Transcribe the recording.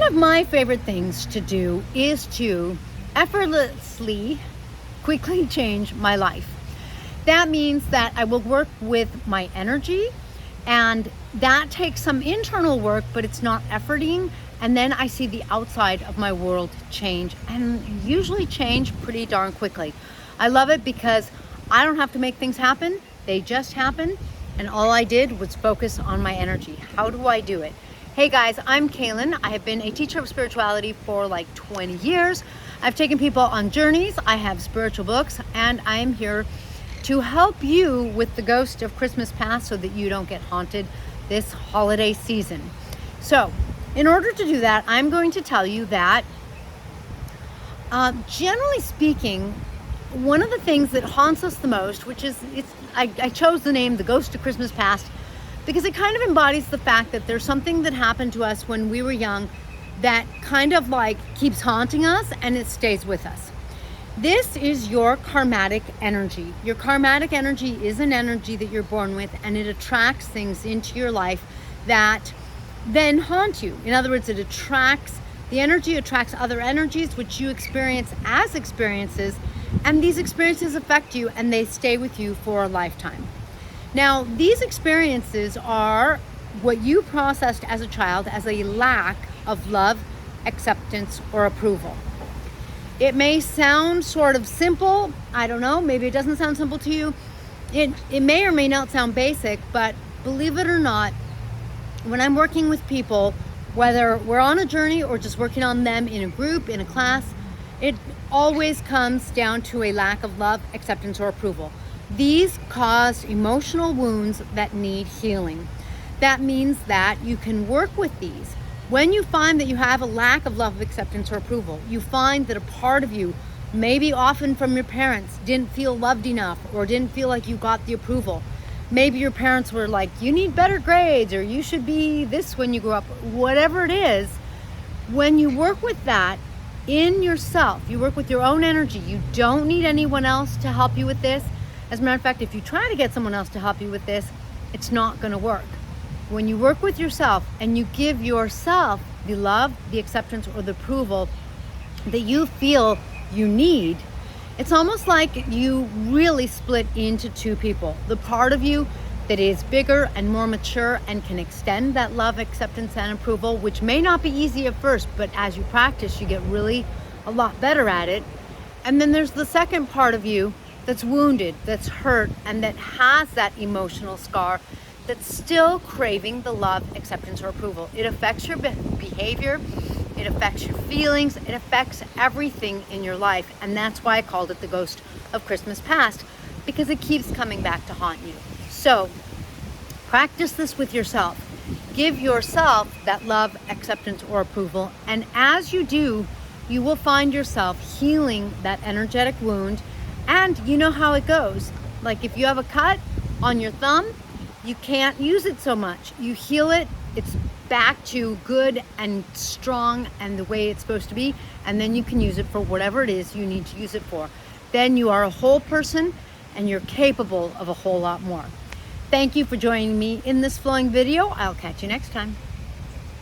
One of my favorite things to do is to effortlessly, quickly change my life. That means that I will work with my energy, and that takes some internal work, but it's not efforting. And then I see the outside of my world change, and usually change pretty darn quickly. I love it because I don't have to make things happen. They just happen. And all I did was focus on my energy. How do I do it? Hey guys, I'm Kaylin. I have been a teacher of spirituality for like 20 years. I've taken people on journeys. I have spiritual books, and I'm here to help you with the ghost of Christmas past so that you don't get haunted this holiday season. So in order to do that, I'm going to tell you that generally speaking, one of the things that haunts us the most, which is, I chose the name The Ghost of Christmas Past because it kind of embodies the fact that there's something that happened to us when we were young that kind of like keeps haunting us and it stays with us. This is your karmatic energy. Your karmatic energy is an energy that you're born with, and it attracts things into your life that then haunt you. In other words, the energy attracts other energies which you experience as experiences, and these experiences affect you and they stay with you for a lifetime. Now, these experiences are what you processed as a child as a lack of love, acceptance, or approval. It may sound sort of simple. I don't know, maybe it doesn't sound simple to you. It may or may not sound basic, but believe it or not, when I'm working with people, whether we're on a journey or just working on them in a group, in a class, it always comes down to a lack of love, acceptance, or approval. These cause emotional wounds that need healing. That means that you can work with these. When you find that you have a lack of love, acceptance, or approval, you find that a part of you, maybe often from your parents, didn't feel loved enough or didn't feel like you got the approval. Maybe your parents were like, you need better grades, or you should be this when you grow up. Whatever it is, when you work with that in yourself, you work with your own energy. You don't need anyone else to help you with this. As a matter of fact, if you try to get someone else to help you with this, it's not going to work. When you work with yourself and you give yourself the love, the acceptance, or the approval that you feel you need, it's almost like you really split into two people. The part of you that is bigger and more mature and can extend that love, acceptance, and approval, which may not be easy at first, but as you practice, you get really a lot better at it. And then there's the second part of you that's wounded, that's hurt, and that has that emotional scar that's still craving the love, acceptance, or approval. It affects your behavior, it affects your feelings, it affects everything in your life. And that's why I called it the Ghost of Christmas Past, because it keeps coming back to haunt you. So practice this with yourself. Give yourself that love, acceptance, or approval. And as you do, you will find yourself healing that energetic wound. And you know how it goes. Like if you have a cut on your thumb, you can't use it so much. You heal it, it's back to good and strong and the way it's supposed to be, and then you can use it for whatever it is you need to use it for. Then you are a whole person and you're capable of a whole lot more. Thank you for joining me in this flowing video. I'll catch you next time.